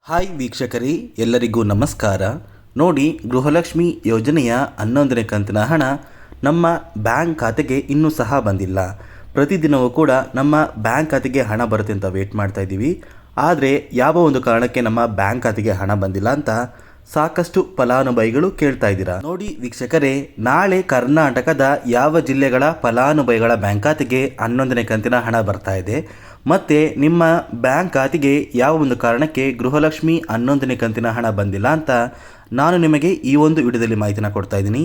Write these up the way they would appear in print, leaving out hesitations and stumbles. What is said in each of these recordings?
Hi ವೀಕ್ಷಕರೇ, ಎಲ್ಲರಿಗೂ ನಮಸ್ಕಾರ. ನೋಡಿ, ಗೃಹಲಕ್ಷ್ಮಿ ಯೋಜನೆಯ 11ನೇ ಕಂತಿನ ಹಣ ನಮ್ಮ ಬ್ಯಾಂಕ್ ಖಾತೆಗೆ ಇನ್ನೂ ಸಹ ಬಂದಿಲ್ಲ. ಪ್ರತಿದಿನವೂ ಕೂಡ ನಮ್ಮ ಬ್ಯಾಂಕ್ ಖಾತೆಗೆ ಹಣ ಬರುತ್ತೆ ಅಂತ ವೇಟ್ ಮಾಡ್ತಾ ಇದ್ದೀವಿ. ಆದರೆ ಯಾವ ಒಂದು ಕಾರಣಕ್ಕೆ ನಮ್ಮ ಬ್ಯಾಂಕ್ ಖಾತೆಗೆ ಹಣ ಬಂದಿಲ್ಲ ಅಂತ ಸಾಕಷ್ಟು ಫಲಾನುಭವಿಗಳು ಕೇಳ್ತಾ ಇದ್ದೀರಾ. ನೋಡಿ ವೀಕ್ಷಕರೇ, ನಾಳೆ ಕರ್ನಾಟಕದ ಯಾವ ಜಿಲ್ಲೆಗಳ ಫಲಾನುಭವಿಗಳ ಬ್ಯಾಂಕ್ ಖಾತೆಗೆ 11ನೇ ಕಂತಿನ ಹಣ ಬರ್ತಾ ಇದೆ, ಮತ್ತು ನಿಮ್ಮ ಬ್ಯಾಂಕ್ ಖಾತೆಗೆ ಯಾವ ಒಂದು ಕಾರಣಕ್ಕೆ ಗೃಹಲಕ್ಷ್ಮಿ 11ನೇ ಕಂತಿನ ಹಣ ಬಂದಿಲ್ಲ ಅಂತ ನಾನು ನಿಮಗೆ ಈ ಒಂದು ವಿಡಿಯೋದಲ್ಲಿ ಮಾಹಿತಿನ ಕೊಡ್ತಾ ಇದ್ದೀನಿ.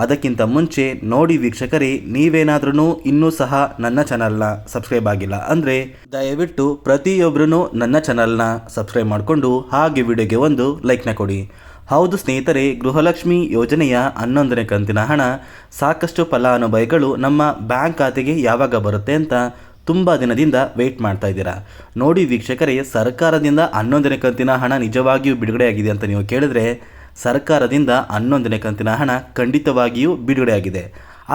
ಅದಕ್ಕಿಂತ ಮುಂಚೆ ನೋಡಿ ವೀಕ್ಷಕರೇ, ನೀವೇನಾದ್ರೂ ಇನ್ನೂ ಸಹ ನನ್ನ ಚಾನಲ್ನ ಸಬ್ಸ್ಕ್ರೈಬ್ ಆಗಿಲ್ಲ ಅಂದರೆ ದಯವಿಟ್ಟು ಪ್ರತಿಯೊಬ್ಬರೂ ನನ್ನ ಚಾನಲ್ನ ಸಬ್ಸ್ಕ್ರೈಬ್ ಮಾಡಿಕೊಂಡು ಹಾಗೆ ವಿಡಿಯೋಗೆ ಒಂದು ಲೈಕ್ನ ಕೊಡಿ. ಹೌದು ಸ್ನೇಹಿತರೆ, ಗೃಹಲಕ್ಷ್ಮಿ ಯೋಜನೆಯ 11ನೇ ಕಂತಿನ ಹಣ ಸಾಕಷ್ಟು ಫಲಾನುಭವಿಗಳು ನಮ್ಮ ಬ್ಯಾಂಕ್ ಖಾತೆಗೆ ಯಾವಾಗ ಬರುತ್ತೆ ಅಂತ ತುಂಬ ದಿನದಿಂದ ವೆಯ್ಟ್ ಮಾಡ್ತಾ ಇದ್ದೀರಾ. ನೋಡಿ ವೀಕ್ಷಕರೇ, ಸರ್ಕಾರದಿಂದ 11ನೇ ಕಂತಿನ ಹಣ ನಿಜವಾಗಿಯೂ ಬಿಡುಗಡೆಯಾಗಿದೆ ಅಂತ ನೀವು ಕೇಳಿದ್ರೆ, ಸರ್ಕಾರದಿಂದ 11ನೇ ಕಂತಿನ ಹಣ ಖಂಡಿತವಾಗಿಯೂ ಬಿಡುಗಡೆಯಾಗಿದೆ.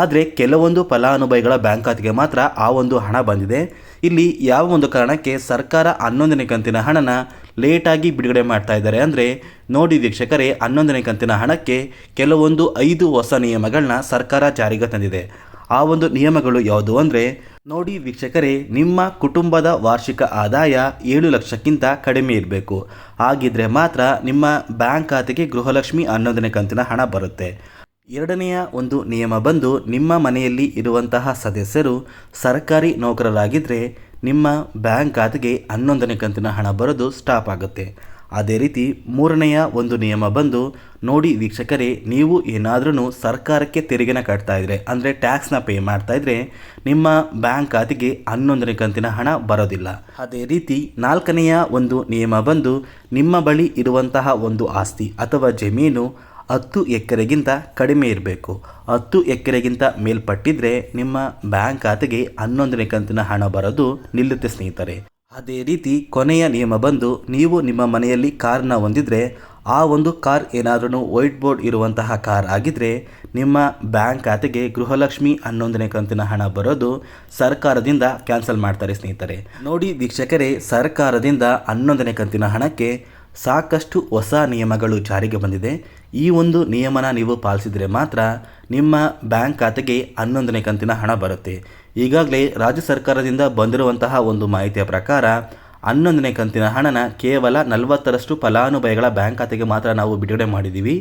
ಆದರೆ ಕೆಲವೊಂದು ಫಲಾನುಭವಿಗಳ ಬ್ಯಾಂಕ್ ಖಾತೆಗೆ ಮಾತ್ರ ಆ ಒಂದು ಹಣ ಬಂದಿದೆ. ಇಲ್ಲಿ ಯಾವ ಒಂದು ಕಾರಣಕ್ಕೆ ಸರ್ಕಾರ 11ನೇ ಕಂತಿನ ಹಣನ ಲೇಟಾಗಿ ಬಿಡುಗಡೆ ಮಾಡ್ತಾ ಇದ್ದಾರೆ ಅಂದರೆ, ನೋಡಿ ವೀಕ್ಷಕರೇ, 11ನೇ ಕಂತಿನ ಹಣಕ್ಕೆ ಕೆಲವೊಂದು 5 ಹೊಸ ನಿಯಮಗಳನ್ನ ಸರ್ಕಾರ ಜಾರಿಗೆ ತಂದಿದೆ. ಆ ಒಂದು ನಿಯಮಗಳು ಯಾವುದು ಅಂದರೆ, ನೋಡಿ ವೀಕ್ಷಕರೇ, ನಿಮ್ಮ ಕುಟುಂಬದ ವಾರ್ಷಿಕ ಆದಾಯ 7 ಲಕ್ಷಕ್ಕಿಂತ ಕಡಿಮೆ ಇರಬೇಕು. ಹಾಗಿದ್ರೆ ಮಾತ್ರ ನಿಮ್ಮ ಬ್ಯಾಂಕ್ ಖಾತೆಗೆ ಗೃಹಲಕ್ಷ್ಮಿ 11ನೇ ಕಂತಿನ ಹಣ ಬರುತ್ತೆ. ಎರಡನೆಯ ಒಂದು ನಿಯಮ ಬಂದು, ನಿಮ್ಮ ಮನೆಯಲ್ಲಿ ಇರುವಂತಹ ಸದಸ್ಯರು ಸರ್ಕಾರಿ ನೌಕರರಾಗಿದ್ದರೆ ನಿಮ್ಮ ಬ್ಯಾಂಕ್ ಖಾತೆಗೆ 11ನೇ ಕಂತಿನ ಹಣ ಬರೋದು ಸ್ಟಾಪ್ ಆಗುತ್ತೆ. ಅದೇ ರೀತಿ ಮೂರನೆಯ ಒಂದು ನಿಯಮ ಬಂದು, ನೋಡಿ ವೀಕ್ಷಕರೇ, ನೀವು ಏನಾದ್ರೂ ಸರ್ಕಾರಕ್ಕೆ ತೆರಿಗೆನ ಕಟ್ತಾ ಇದ್ರೆ ಅಂದರೆ ಟ್ಯಾಕ್ಸ್ನ ಪೇ ಮಾಡ್ತಾ ಇದ್ರೆ ನಿಮ್ಮ ಬ್ಯಾಂಕ್ ಖಾತೆಗೆ 11ನೇ ಕಂತಿನ ಹಣ ಬರೋದಿಲ್ಲ. ಅದೇ ರೀತಿ ನಾಲ್ಕನೆಯ ಒಂದು ನಿಯಮ ಬಂದು, ನಿಮ್ಮ ಬಳಿ ಇರುವಂತಹ ಒಂದು ಆಸ್ತಿ ಅಥವಾ ಜಮೀನು 10 ಎಕರೆಗಿಂತ ಕಡಿಮೆ ಇರಬೇಕು. 10 ಎಕರೆಗಿಂತ ಮೇಲ್ಪಟ್ಟಿದ್ರೆ ನಿಮ್ಮ ಬ್ಯಾಂಕ್ ಖಾತೆಗೆ 11ನೇ ಕಂತಿನ ಹಣ ಬರೋದು ನಿಲ್ಲುತ್ತೆ ಸ್ನೇಹಿತರೆ. ಅದೇ ರೀತಿ ಕೊನೆಯ ನಿಯಮ ಬಂದು, ನೀವು ನಿಮ್ಮ ಮನೆಯಲ್ಲಿ ಕಾರ್ನ ಹೊಂದಿದ್ರೆ ಆ ಒಂದು ಕಾರ್ ಏನಾದ್ರೂ ವೈಟ್ ಬೋರ್ಡ್ ಇರುವಂತಹ ಕಾರ್ ಆಗಿದ್ರೆ ನಿಮ್ಮ ಬ್ಯಾಂಕ್ ಖಾತೆಗೆ ಗೃಹಲಕ್ಷ್ಮಿ 11ನೇ ಕಂತಿನ ಹಣ ಬರೋದು ಸರ್ಕಾರದಿಂದ ಕ್ಯಾನ್ಸಲ್ ಮಾಡ್ತಾರೆ ಸ್ನೇಹಿತರೆ. ನೋಡಿ ವೀಕ್ಷಕರೇ, ಸರ್ಕಾರದಿಂದ 11ನೇ ಕಂತಿನ ಹಣಕ್ಕೆ ಸಾಕಷ್ಟು ಹೊಸ ನಿಯಮಗಳು ಜಾರಿಗೆ ಬಂದಿದೆ. ಈ ಒಂದು ನಿಯಮನ ನೀವು ಪಾಲಿಸಿದರೆ ಮಾತ್ರ ನಿಮ್ಮ ಬ್ಯಾಂಕ್ ಖಾತೆಗೆ 11ನೇ ಕಂತಿನ ಹಣ ಬರುತ್ತೆ. ಈಗಾಗಲೇ ರಾಜ್ಯ ಸರ್ಕಾರದಿಂದ ಬಂದಿರುವಂತಹ ಒಂದು ಮಾಹಿತಿಯ ಪ್ರಕಾರ 11ನೇ ಕಂತಿನ ಹಣನ ಕೇವಲ 40ರಷ್ಟು ಫಲಾನುಭವಿಗಳ ಬ್ಯಾಂಕ್ ಖಾತೆಗೆ ಮಾತ್ರ ನಾವು ಬಿಡುಗಡೆ ಮಾಡಿದ್ದೀವಿ.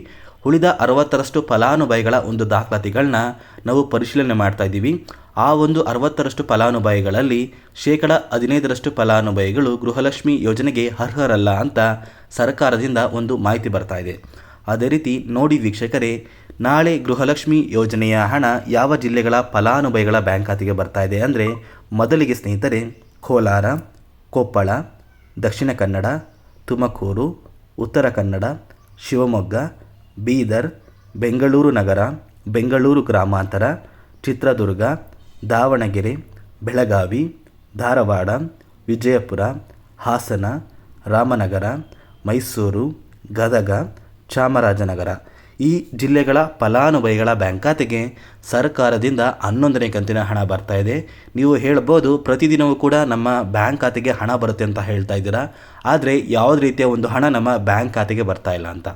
ಉಳಿದ 60ರಷ್ಟು ಫಲಾನುಭವಿಗಳ ಒಂದು ದಾಖಲಾತಿಗಳನ್ನ ನಾವು ಪರಿಶೀಲನೆ ಮಾಡ್ತಾ ಇದ್ದೀವಿ. ಆ ಒಂದು 60ರಷ್ಟು ಫಲಾನುಭವಿಗಳಲ್ಲಿ 15% ಫಲಾನುಭವಿಗಳು ಗೃಹಲಕ್ಷ್ಮಿ ಯೋಜನೆಗೆ ಅರ್ಹರಲ್ಲ ಅಂತ ಸರ್ಕಾರದಿಂದ ಒಂದು ಮಾಹಿತಿ ಬರ್ತಾ ಇದೆ. ಅದೇ ರೀತಿ ನೋಡಿ ವೀಕ್ಷಕರೇ, ನಾಳೆ ಗೃಹಲಕ್ಷ್ಮಿ ಯೋಜನೆಯ ಹಣ ಯಾವ ಜಿಲ್ಲೆಗಳ ಫಲಾನುಭವಿಗಳ ಬ್ಯಾಂಕ್ ಖಾತೆಗೆ ಬರ್ತಾ ಇದೆ ಅಂದರೆ, ಮೊದಲಿಗೆ ಸ್ನೇಹಿತರೆ, ಕೋಲಾರ, ಕೊಪ್ಪಳ, ದಕ್ಷಿಣ ಕನ್ನಡ, ತುಮಕೂರು, ಉತ್ತರ ಕನ್ನಡ, ಶಿವಮೊಗ್ಗ, ಬೀದರ್, ಬೆಂಗಳೂರು ನಗರ, ಬೆಂಗಳೂರು ಗ್ರಾಮಾಂತರ, ಚಿತ್ರದುರ್ಗ, ದಾವಣಗೆರೆ, ಬೆಳಗಾವಿ, ಧಾರವಾಡ, ವಿಜಯಪುರ, ಹಾಸನ, ರಾಮನಗರ, ಮೈಸೂರು, ಗದಗ, ಚಾಮರಾಜನಗರ ಈ ಜಿಲ್ಲೆಗಳ ಫಲಾನುಭವಿಗಳ ಬ್ಯಾಂಕ್ ಖಾತೆಗೆ ಸರ್ಕಾರದಿಂದ 11ನೇ ಕಂತಿನ ಹಣ ಬರ್ತಾ ಇದೆ. ನೀವು ಹೇಳ್ಬೋದು, ಪ್ರತಿದಿನವೂ ಕೂಡ ನಮ್ಮ ಬ್ಯಾಂಕ್ ಖಾತೆಗೆ ಹಣ ಬರುತ್ತೆ ಅಂತ ಹೇಳ್ತಾ ಇದ್ದೀರಾ, ಆದರೆ ಯಾವುದೇ ರೀತಿಯ ಒಂದು ಹಣ ನಮ್ಮ ಬ್ಯಾಂಕ್ ಖಾತೆಗೆ ಬರ್ತಾ ಇಲ್ಲ ಅಂತ.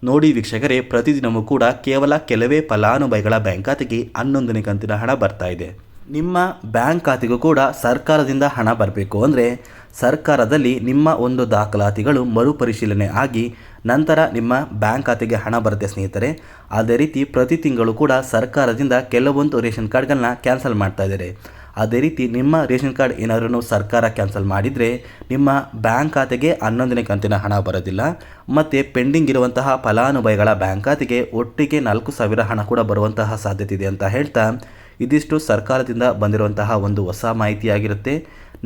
ನೋಡಿ ವೀಕ್ಷಕರೇ, ಪ್ರತಿದಿನವೂ ಕೂಡ ಕೇವಲ ಕೆಲವೇ ಫಲಾನುಭವಿಗಳ ಬ್ಯಾಂಕ್ ಖಾತೆಗೆ 11ನೇ ಕಂತಿನ ಹಣ ಬರ್ತಾ ಇದೆ. ನಿಮ್ಮ ಬ್ಯಾಂಕ್ ಖಾತೆಗೂ ಕೂಡ ಸರ್ಕಾರದಿಂದ ಹಣ ಬರಬೇಕು ಅಂದರೆ ಸರ್ಕಾರದಲ್ಲಿ ನಿಮ್ಮ ಒಂದು ದಾಖಲಾತಿಗಳು ಮರುಪರಿಶೀಲನೆ ಆಗಿ ನಂತರ ನಿಮ್ಮ ಬ್ಯಾಂಕ್ ಖಾತೆಗೆ ಹಣ ಬರುತ್ತೆ ಸ್ನೇಹಿತರೆ. ಅದೇ ರೀತಿ ಪ್ರತಿ ತಿಂಗಳು ಕೂಡ ಸರ್ಕಾರದಿಂದ ಕೆಲವೊಂದು ರೇಷನ್ ಕಾರ್ಡ್ಗಳನ್ನ ಕ್ಯಾನ್ಸಲ್ ಮಾಡ್ತಾ ಇದ್ದಾರೆ. ಅದೇ ರೀತಿ ನಿಮ್ಮ ರೇಷನ್ ಕಾರ್ಡ್ ಏನಾದ್ರೂ ಸರ್ಕಾರ ಕ್ಯಾನ್ಸಲ್ ಮಾಡಿದರೆ ನಿಮ್ಮ ಬ್ಯಾಂಕ್ ಖಾತೆಗೆ 11ನೇ ಕಂತಿನ ಹಣ ಬರೋದಿಲ್ಲ. ಮತ್ತು ಪೆಂಡಿಂಗ್ ಇರುವಂತಹ ಫಲಾನುಭವಿಗಳ ಬ್ಯಾಂಕ್ ಖಾತೆಗೆ ಒಟ್ಟಿಗೆ 4,000 ಹಣ ಕೂಡ ಬರುವಂತಹ ಸಾಧ್ಯತೆ ಇದೆ ಅಂತ ಹೇಳ್ತಾ, ಇದಿಷ್ಟು ಸರ್ಕಾರದಿಂದ ಬಂದಿರುವಂತಹ ಒಂದು ಹೊಸ ಮಾಹಿತಿಯಾಗಿರುತ್ತೆ.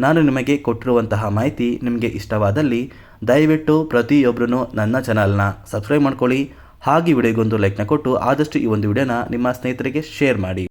ನಾನು ನಿಮಗೆ ಕೊಟ್ಟಿರುವಂತಹ ಮಾಹಿತಿ ನಿಮಗೆ ಇಷ್ಟವಾದಲ್ಲಿ ದಯವಿಟ್ಟು ಪ್ರತಿಯೊಬ್ಬರೂ ನನ್ನ ಚಾನಲ್ನ ಸಬ್ಸ್ಕ್ರೈಬ್ ಮಾಡ್ಕೊಳ್ಳಿ. ಹಾಗೆ ವಿಡಿಯೋಗೊಂದು ಲೈಕ್ನ ಕೊಟ್ಟು ಆದಷ್ಟು ಈ ಒಂದು ವಿಡಿಯೋನ ನಿಮ್ಮ ಸ್ನೇಹಿತರಿಗೆ ಶೇರ್ ಮಾಡಿ.